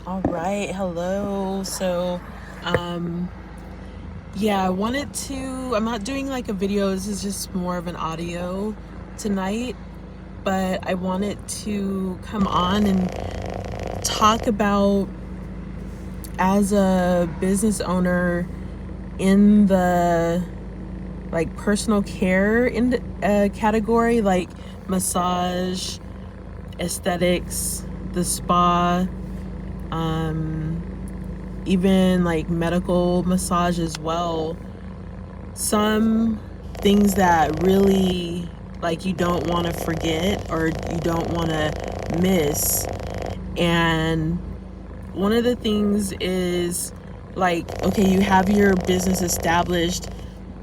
All right, hello. Um, yeah, I'm not doing like a video, this is just more of an audio tonight, but I wanted to come on and talk about as a business owner in the like personal care in the category, like massage, aesthetics, the spa, um, even like medical massage as well. Some things that really like you don't want to forget or you don't want to miss. And one of the things is like, okay, you have your business established.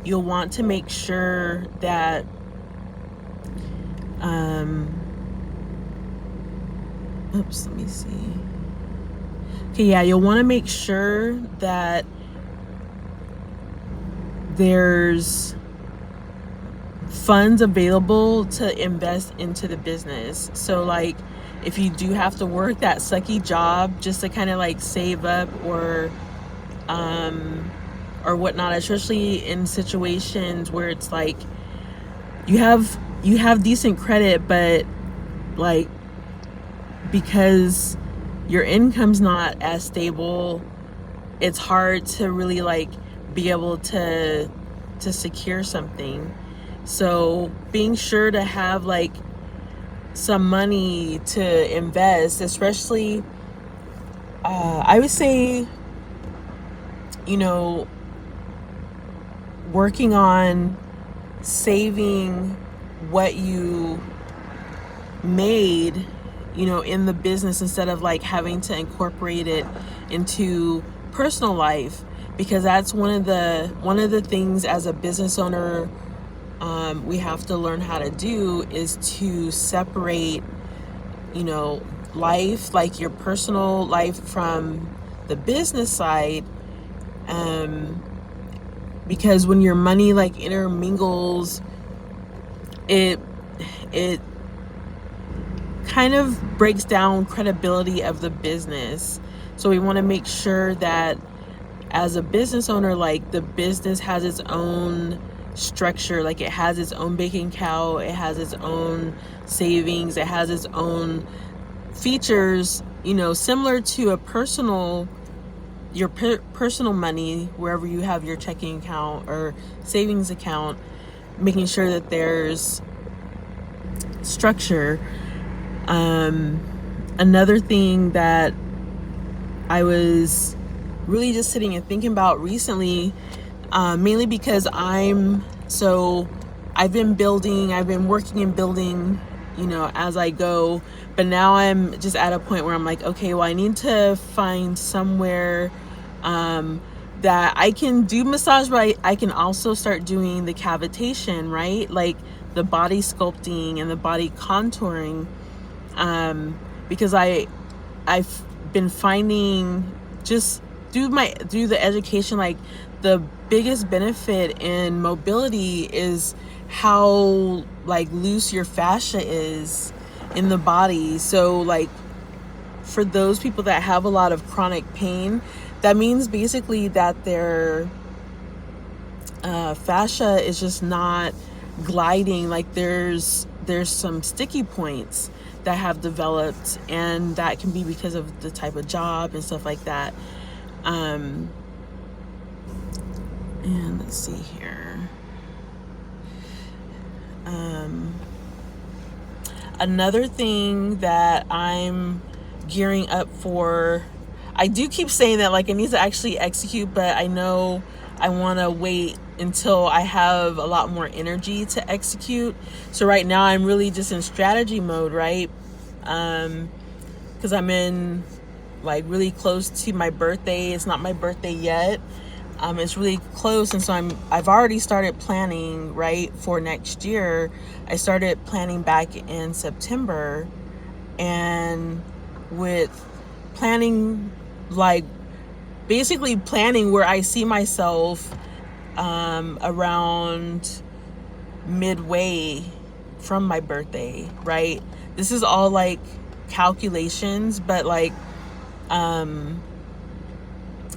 You'll want to make sure that um oops, let me see. Okay, yeah, you'll want to make sure that there's funds available to invest into the business. So like if you do have to work that sucky job just to kind of like save up um or whatnot, especially in situations where it's like you have decent credit, but like because your income's not as stable, it's hard to really like be able to secure something. So being sure to have like some money to invest, especially I would say, you know, working on saving what you made, in the business instead of like having to incorporate it into personal life, because that's one of the things as a business owner we have to learn how to do is to separate, you know, life, like your personal life from the business side. Um, because when your money like intermingles, it it kind of breaks down credibility of the business. So we want to make sure that as a business owner, like the business has its own structure, like it has its own bank account, it has its own savings, it has its own features, similar to a personal money, wherever you have your checking account or savings account, making sure that there's structure. Another thing that I was really just sitting and thinking about recently, mainly because I've been working and building, as I go, but now I'm just at a point where I'm like, okay, well, I need to find somewhere that I can do massage, but I can also start doing the cavitation, right? Like the body sculpting and the body contouring, because I've been finding just through the education, like the biggest benefit in mobility is how like loose your fascia is in the body. So like for those people that have a lot of chronic pain, that means basically that their fascia is just not gliding. Like there's some sticky points that have developed, and that can be because of the type of job and stuff like that. And let's see here. Another thing that I'm gearing up for, I do keep saying that like it needs to actually execute, but I know I want to wait until I have a lot more energy to execute. So right now I'm really just in strategy mode, right? Because I'm in like really close to my birthday. It's not my birthday yet. It's really close, and so I've already started planning, right, for next year. I started planning back in September, and with planning, like basically planning where I see myself around midway from my birthday, right? This is all like calculations, but like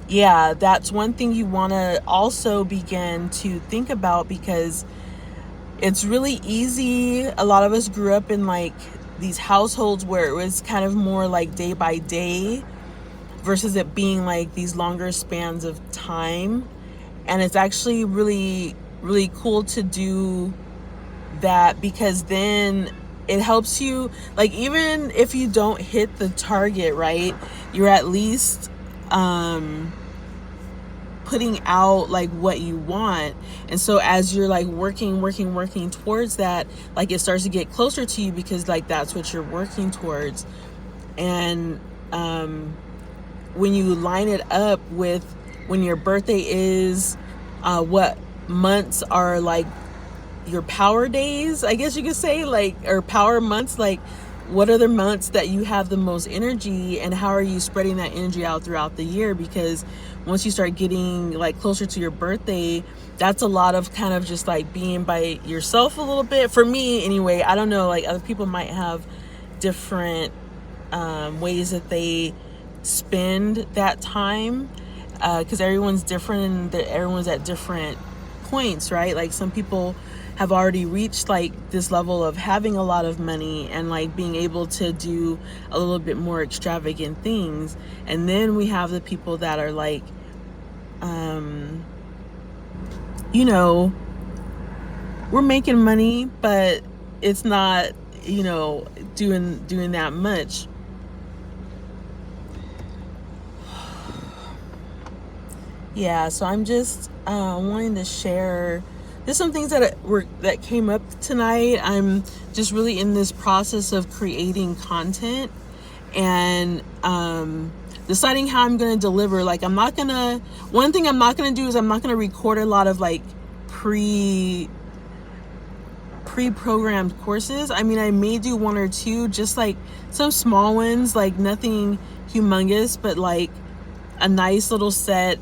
Yeah, that's one thing you want to also begin to think about, because it's really easy. A lot of us grew up in like these households where it was kind of more like day by day versus it being like these longer spans of time. And it's actually really, really cool to do that, because then it helps you, like, even if you don't hit the target, right, you're at least putting out like what you want. And so as you're like working towards that, like it starts to get closer to you, because like that's what you're working towards. And when you line it up with when your birthday is, what months are like your power days, I guess you could say, like, or power months, like what are the months that you have the most energy, and how are you spreading that energy out throughout the year? Because once you start getting like closer to your birthday, that's a lot of kind of just like being by yourself a little bit. For me anyway, I don't know, like other people might have different ways that they spend that time, because everyone's different and everyone's at different points, right? Like some people have already reached like this level of having a lot of money and like being able to do a little bit more extravagant things. And then we have the people that are like, you know, we're making money, but it's not, you know, doing that much. Yeah, so I'm just wanting to share just some things that came up tonight. I'm just really in this process of creating content and deciding how I'm going to deliver. Like one thing I'm not going to do is I'm not going to record a lot of like pre-programmed courses. I mean, I may do one or two, just like some small ones, like nothing humongous, but like a nice little set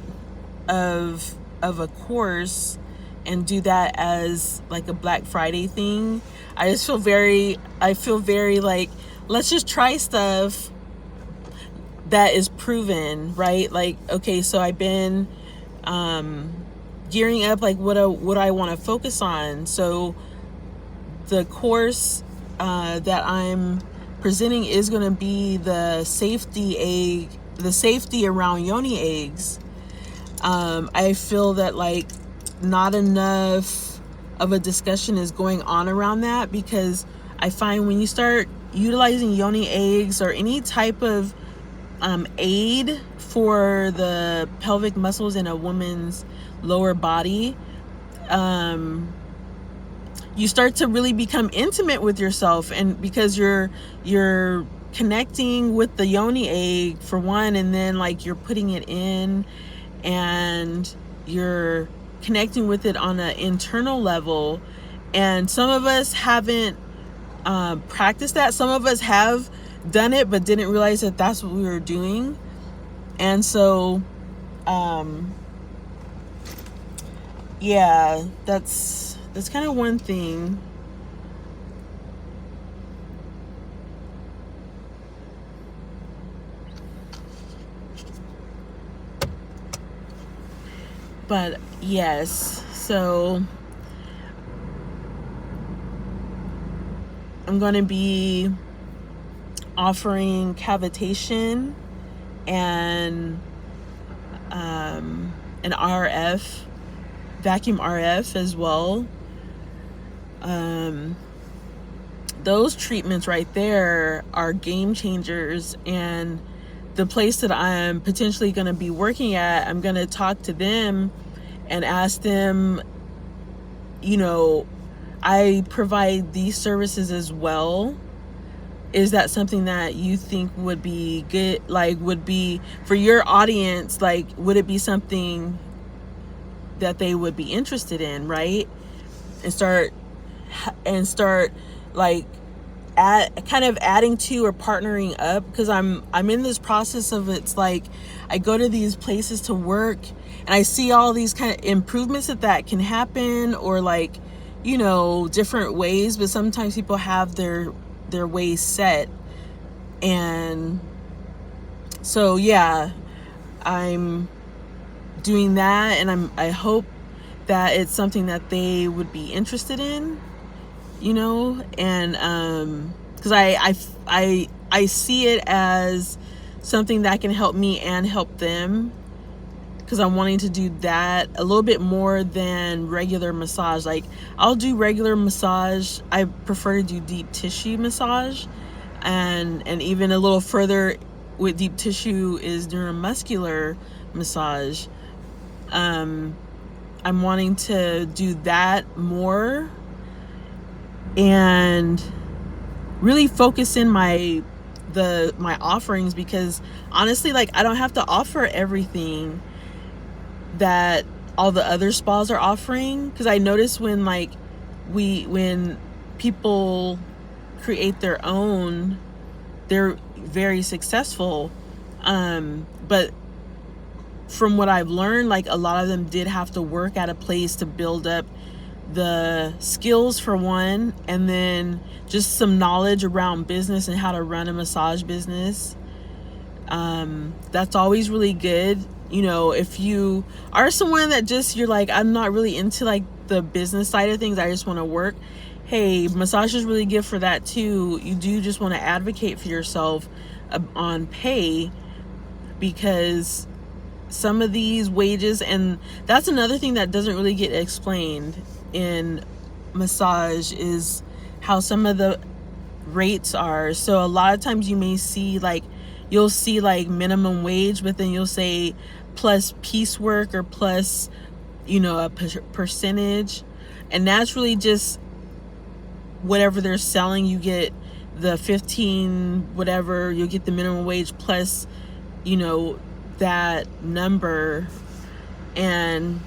of a course, and do that as like a Black Friday thing. I feel very like, let's just try stuff that is proven, right? Like, okay, so I've been gearing up like what I want to focus on. So the course that I'm presenting is going to be the safety around yoni eggs. I feel that like not enough of a discussion is going on around that, because I find when you start utilizing yoni eggs or any type of aid for the pelvic muscles in a woman's lower body, you start to really become intimate with yourself, and because you're connecting with the yoni egg for one, and then like you're putting it in and you're connecting with it on an internal level. And some of us haven't practiced that. Some of us have done it but didn't realize that that's what we were doing. And so yeah, that's kind of one thing. But yes, so I'm going to be offering cavitation and an RF, vacuum RF as well. Those treatments right there are game changers. And the place that I'm potentially going to be working at, I'm going to talk to them and ask them, you know, I provide these services as well. Is that something that you think would be good? Like, would be for your audience? Like, would it be something that they would be interested in, right? And start like kind of adding to or partnering up, because I'm in this process of, it's like I go to these places to work and I see all these kind of improvements that can happen, or like, you know, different ways, but sometimes people have their ways set. And So yeah, I'm doing that, and I hope that it's something that they would be interested in, and because I see it as something that can help me and help them, because I'm wanting to do that a little bit more than regular massage. Like, I'll do regular massage. I prefer to do deep tissue massage, and even a little further with deep tissue is neuromuscular massage. I'm wanting to do that more and really focus in my offerings, because honestly, like, I don't have to offer everything that all the other spas are offering, because I notice when people create their own, they're very successful, but from what I've learned, like, a lot of them did have to work at a place to build up the skills for one, and then just some knowledge around business and how to run a massage business. That's always really good. If you are someone that just, you're like, I'm not really into like the business side of things, I just want to work. Hey, massage is really good for that too. You do just want to advocate for yourself on pay, because some of these wages, and that's another thing that doesn't really get explained in massage, is how some of the rates are. So a lot of times you'll see like minimum wage, but then you'll say plus piecework or plus a percentage, and that's really just whatever they're selling. You get the 15 whatever, you'll get the minimum wage plus that number. And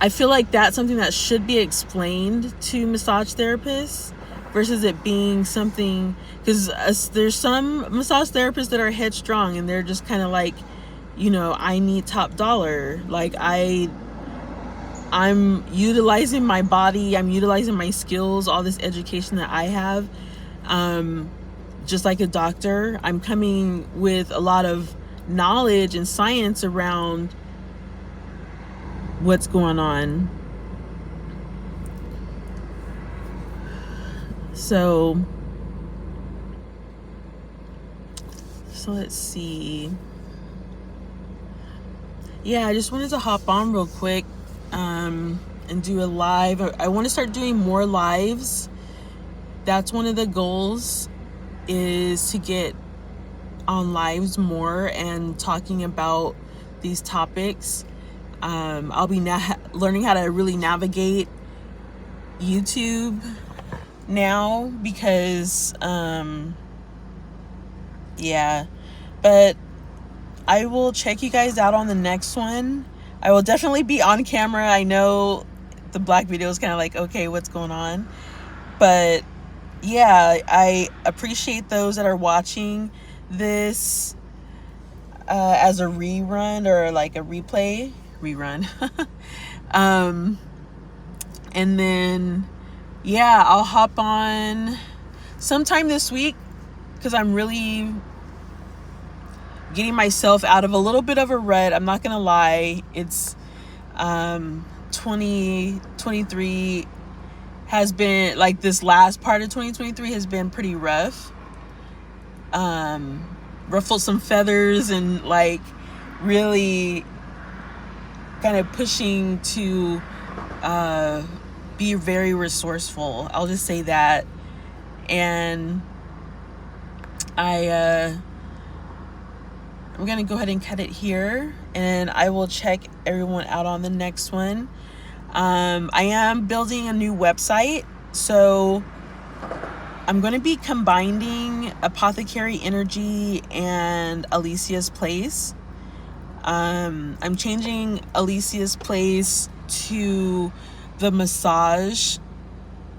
I feel like that's something that should be explained to massage therapists, versus it being something, because there's some massage therapists that are headstrong, and they're just kind of like, I need top dollar. Like, I'm utilizing my body, I'm utilizing my skills, all this education that I have, just like a doctor. I'm coming with a lot of knowledge and science around what's going on. So let's see. Yeah, I just wanted to hop on real quick and do a live. I want to start doing more lives. That's one of the goals, is to get on lives more and talking about these topics. I'll be learning how to really navigate YouTube now, because yeah, but I will check you guys out on the next one. I will definitely be on camera. I know the black video is kind of like, okay, what's going on? But yeah, I appreciate those that are watching this as a rerun, or like a rerun. And then yeah, I'll hop on sometime this week, because I'm really getting myself out of a little bit of a rut. I'm not gonna lie. It's 2023 has been, like, this last part of 2023 has been pretty rough. Ruffled some feathers, and like really kind of pushing to be very resourceful. I'll just say that. And I'm gonna go ahead and cut it here, and I will check everyone out on the next one. I am building a new website, so I'm going to be combining Apothecary Energy and Alisia's Place. I'm changing Alisia's Place to the massage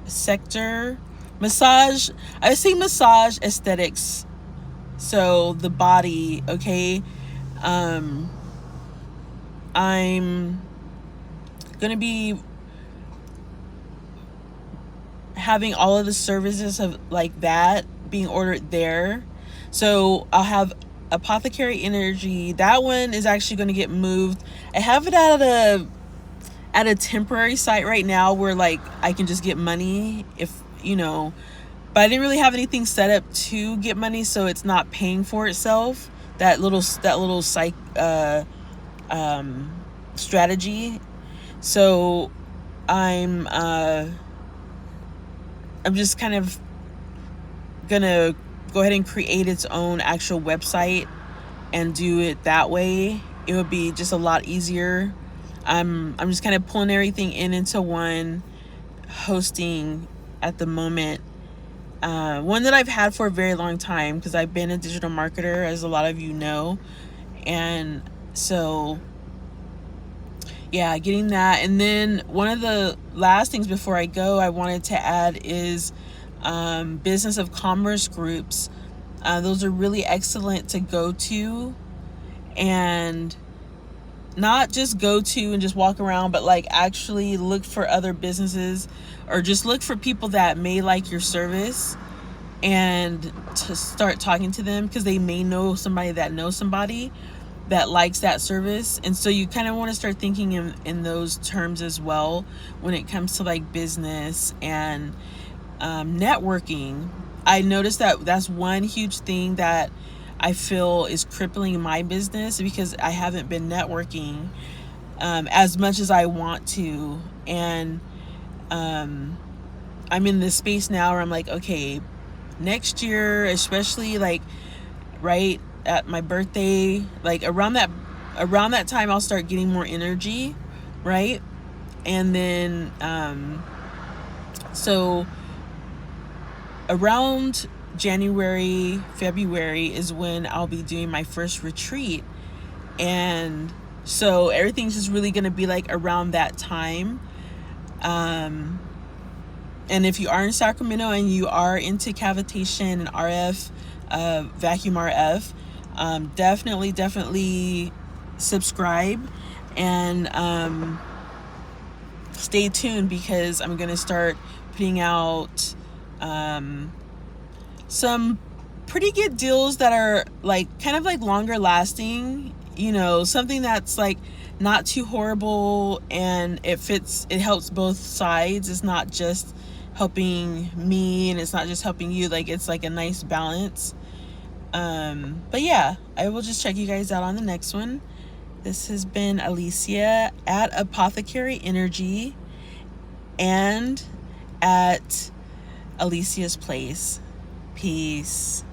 sector. I say massage aesthetics. So the body, okay? I'm gonna be having all of the services of like that being ordered there. So I'll have Apothecary Energy, that one is actually going to get moved. I have it at a temporary site right now where like I can just get money if but I didn't really have anything set up to get money, so it's not paying for itself. That little psych strategy. So I'm just kind of gonna go ahead and create its own actual website and do it that way. It would be just a lot easier. I'm just kind of pulling everything into one hosting at the moment. One that I've had for a very long time because I've been a digital marketer, as a lot of you know. And so, yeah, getting that. And then one of the last things before I go, I wanted to add is business of commerce groups. Those are really excellent to go to, and not just go to and just walk around, but like actually look for other businesses or just look for people that may like your service and to start talking to them, because they may know somebody that knows somebody that likes that service. And so you kind of want to start thinking in those terms as well when it comes to like business and networking. I noticed that that's one huge thing that I feel is crippling my business, because I haven't been networking as much as I want to. And I'm in this space now where I'm like, okay, next year, especially like right at my birthday, like around that time, I'll start getting more energy, right? And then so around January, February is when I'll be doing my first retreat. And so everything's just really going to be like around that time. And if you are in Sacramento and you are into cavitation and RF, vacuum RF, definitely subscribe and stay tuned, because I'm going to start putting out some pretty good deals that are like kind of like longer lasting, something that's like not too horrible, and it helps both sides. It's not just helping me and it's not just helping you, like it's like a nice balance. But yeah, I will just check you guys out on the next one. This has been Alisia at Apothecary Energy and at Alicia's Place. Peace.